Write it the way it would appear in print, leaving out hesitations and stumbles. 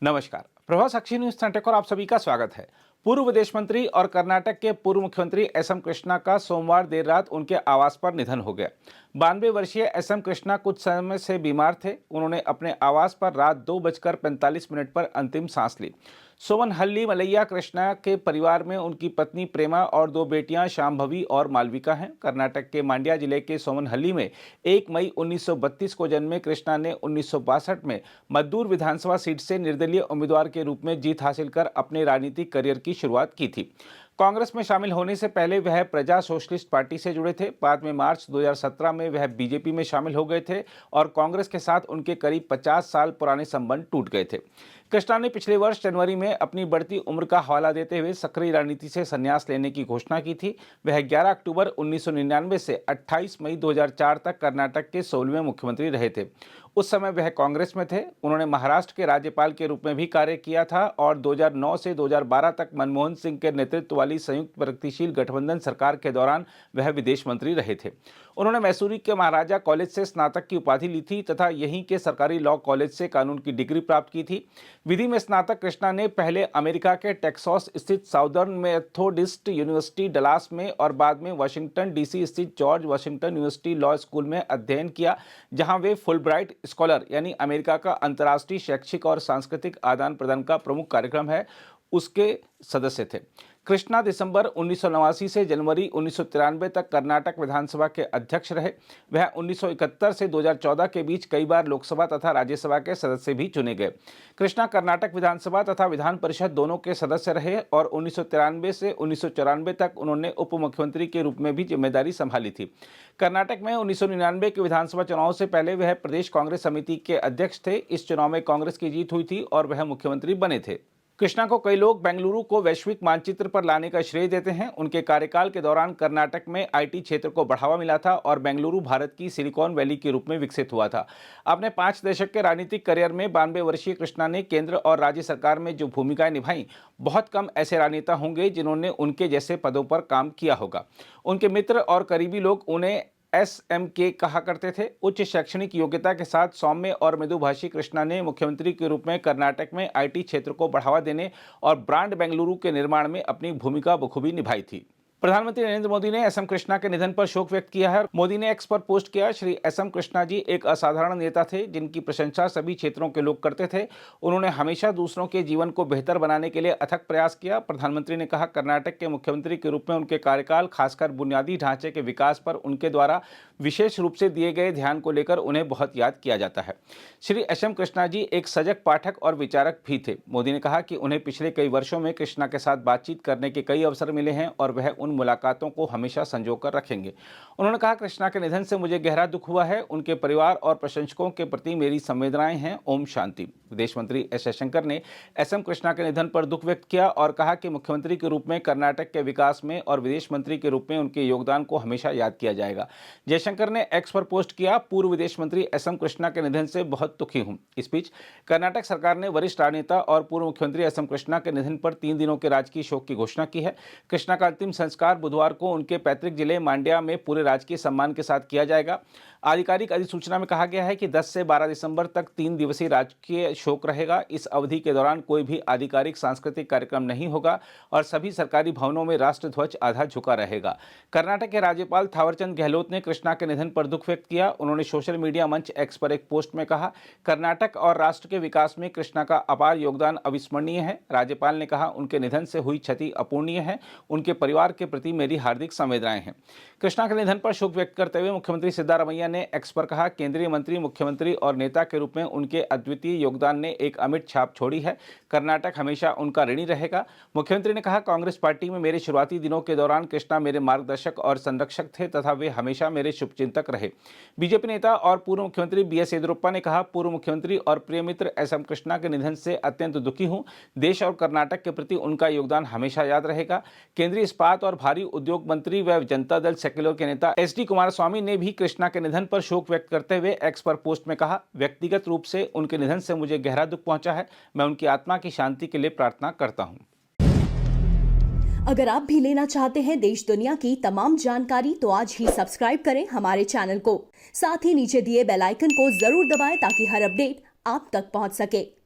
नमस्कार। प्रभात साक्षी news centre पर आप सभी का स्वागत है। पूर्व विदेश मंत्री और कर्नाटक के पूर्व मुख्यमंत्री एस एम कृष्णा का सोमवार देर रात उनके आवास पर निधन हो गया। 92 वर्षीय एस एम कृष्णा कुछ समय से बीमार थे। उन्होंने अपने आवास पर रात 2:45 पर अंतिम सांस ली। सोमनहल्ली मलैया कृष्णा के परिवार में उनकी पत्नी प्रेमा और 2 बेटियां शांभवी और मालविका हैं। कर्नाटक के मांड्या जिले के सोमनहल्ली में 1 मई 1932 को जन्मे कृष्णा ने 1962 में मद्दूर विधानसभा सीट से निर्दलीय उम्मीदवार के रूप में जीत हासिल कर अपने राजनीतिक करियर की शुरुआत की थी। कांग्रेस में शामिल होने से पहले वह प्रजा सोशलिस्ट पार्टी से जुड़े थे। बाद में मार्च 2017 में वह बीजेपी में शामिल हो गए थे और कांग्रेस के साथ उनके करीब 50 साल पुराने संबंध टूट गए थे। कृष्णा ने पिछले वर्ष जनवरी में अपनी बढ़ती उम्र का हवाला देते हुए सक्रिय राजनीति से संन्यास लेने की घोषणा की थी। वह 11 अक्टूबर 1999 से 28 मई 2004 तक कर्नाटक के 16वें मुख्यमंत्री रहे थे। उस समय वह कांग्रेस में थे। उन्होंने महाराष्ट्र के राज्यपाल के रूप में भी कार्य किया था और 2009 से 2012 तक मनमोहन सिंह के नेतृत्व वाली संयुक्त प्रगतिशील गठबंधन सरकार के दौरान वह विदेश मंत्री रहे थे। उन्होंने मैसूरी के महाराजा कॉलेज से स्नातक की उपाधि ली थी तथा यहीं के सरकारी लॉ कॉलेज से कानून की डिग्री प्राप्त की थी। विधि में स्नातक कृष्णा ने पहले अमेरिका के टेक्सास स्थित साउदर्न मेथोडिस्ट यूनिवर्सिटी डलास में और बाद में वाशिंगटन डीसी स्थित George Washington university law school में अध्ययन किया, जहां वे फुलब्राइट स्कॉलर यानी अमेरिका का अंतर्राष्ट्रीय शैक्षिक और सांस्कृतिक आदान प्रदान का प्रमुख कार्यक्रम है उसके सदस्य थे। कृष्णा दिसंबर 1989 से जनवरी 1993 तक कर्नाटक विधानसभा के अध्यक्ष रहे। वह 1971 से 2014 के बीच कई बार लोकसभा तथा राज्यसभा के सदस्य भी चुने गए। कृष्णा कर्नाटक विधानसभा तथा विधान परिषद दोनों के सदस्य रहे और 1993 से 1994 तक उन्होंने उप मुख्यमंत्री के रूप में भी जिम्मेदारी संभाली थी। कर्नाटक में 1999 के विधानसभा चुनाव से पहले वह प्रदेश कांग्रेस समिति के अध्यक्ष थे। इस चुनाव में कांग्रेस की जीत हुई थी और वह मुख्यमंत्री बने थे। कृष्णा को कई लोग बेंगलुरु को वैश्विक मानचित्र पर लाने का श्रेय देते हैं। उनके कार्यकाल के दौरान कर्नाटक में आईटी क्षेत्र को बढ़ावा मिला था और बेंगलुरु भारत की सिलिकॉन वैली के रूप में विकसित हुआ था। अपने 5 दशक के राजनीतिक करियर में 92 वर्षीय कृष्णा ने केंद्र और राज्य सरकार में जो भूमिकाएं निभाई, बहुत कम ऐसे राजनेता होंगे जिन्होंने उनके जैसे पदों पर काम किया होगा। उनके मित्र और करीबी लोग उन्हें SMK कहा करते थे। उच्च शैक्षणिक योग्यता के साथ सौम्य और मृदुभाषी कृष्णा ने मुख्यमंत्री के रूप में कर्नाटक में आईटी क्षेत्र को बढ़ावा देने और ब्रांड बेंगलुरु के निर्माण में अपनी भूमिका बखूबी निभाई थी। प्रधानमंत्री नरेंद्र मोदी ने एस एम कृष्णा के निधन पर शोक व्यक्त किया है। मोदी ने एक्स पर पोस्ट किया, श्री एस एम कृष्णा जी एक असाधारण नेता थे जिनकी प्रशंसा सभी क्षेत्रों के लोग करते थे। उन्होंने हमेशा दूसरों के जीवन को बेहतर बनाने के लिए अथक प्रयास किया। प्रधानमंत्री ने कहा, कर्नाटक के मुख्यमंत्री के रूप में उनके कार्यकाल, खासकर बुनियादी ढांचे के विकास पर उनके द्वारा विशेष रूप से दिए गए ध्यान को लेकर उन्हें बहुत याद किया जाता है। श्री एस एम कृष्णा जी एक सजग पाठक और विचारक भी थे। मोदी ने कहा कि उन्हें पिछले कई वर्षों में कृष्णा के साथ बातचीत करने के कई अवसर मिले हैं और वह उन मुलाकातों को हमेशा संजो कर रखेंगे। उन्होंने कहा, कृष्णा के निधन से मुझे गहरा दुख हुआ है। उनके परिवार और प्रशंसकों के प्रति मेरी संवेदनाएं हैं। ओम शांति। विदेश मंत्री एस जयशंकर ने एस एम कृष्णा के निधन पर दुख व्यक्त किया और कहा कि मुख्यमंत्री के रूप में कर्नाटक के विकास में और विदेश मंत्री के रूप में उनके योगदान को हमेशा याद किया जाएगा। जयशंकर ने एक्स पर पोस्ट किया, पूर्व विदेश मंत्री एस एम कृष्णा के निधन से बहुत दुखी हूं। इस बीच कर्नाटक सरकार ने वरिष्ठ राजनेता और पूर्व मुख्यमंत्री एस एम कृष्णा के निधन पर 3 दिनों के राजकीय शोक की घोषणा की है। कृष्णा का अंतिम संस्कार बुधवार को उनके पैतृक जिले मांड्या में पूरे राजकीय सम्मान के साथ किया जाएगा। आधिकारिक अधिसूचना में कहा गया है कि 10 से 12 दिसंबर तक 3 दिवसीय राजकीय शोक रहेगा। इस अवधि के दौरान कोई भी आधिकारिक सांस्कृतिक कार्यक्रम नहीं होगा और सभी सरकारी भवनों में राष्ट्र ध्वज आधा झुका रहेगा। कर्नाटक के राज्यपाल थावरचंद गहलोत ने कृष्णा के निधन पर दुख व्यक्त किया। उन्होंने सोशल मीडिया मंच एक्स पर एक पोस्ट में कहा, कर्नाटक और राष्ट्र के विकास में कृष्णा का अपार योगदान अविस्मरणीय है। राज्यपाल ने कहा, उनके निधन से हुई क्षति अपूर्णीय है। उनके परिवार के प्रति मेरी हार्दिक संवेदनाएं हैं। कृष्णा के निधन पर शोक व्यक्त करते हुए मुख्यमंत्री सिद्धारमैया ने एक्स पर कहा, केंद्रीय मंत्री, मुख्यमंत्री और नेता के रूप में उनके अद्वितीय योगदान ने एक अमिट छाप छोड़ी है। कर्नाटक हमेशा उनका ऋणी रहेगा। मुख्यमंत्री ने कहा, कांग्रेस पार्टी में मेरे शुरुआती दिनों के दौरान कृष्णा मेरे मार्गदर्शक और संरक्षक थे तथा वे हमेशा मेरे शुभचिंतक रहे। बीजेपी नेता और पूर्व मुख्यमंत्री BS येदियुरप्पा ने कहा, पूर्व मुख्यमंत्री और प्रिय मित्र एस एम कृष्णा के निधन से अत्यंत दुखी हूं। देश और कर्नाटक के प्रति उनका योगदान हमेशा याद रहेगा। केंद्रीय इस्पात और भारी उद्योग मंत्री व जनता दल सेक्युलर के नेता SD कुमारस्वामी ने भी कृष्णा के निधन पर शोक व्यक्त करते हुए एक्स पर पोस्ट में कहा, व्यक्तिगत रूप से उनके निधन से मुझे गहरा दुख पहुंचा है। मैं उनकी आत्मा की शांति के लिए प्रार्थना करता हूं। अगर आप भी लेना चाहते हैं देश दुनिया की तमाम जानकारी तो आज ही सब्सक्राइब करें हमारे चैनल को। साथ ही नीचे दिए बेल आइकन को जरूर दबाएं ताकि हर अपडेट आप तक पहुंच सके।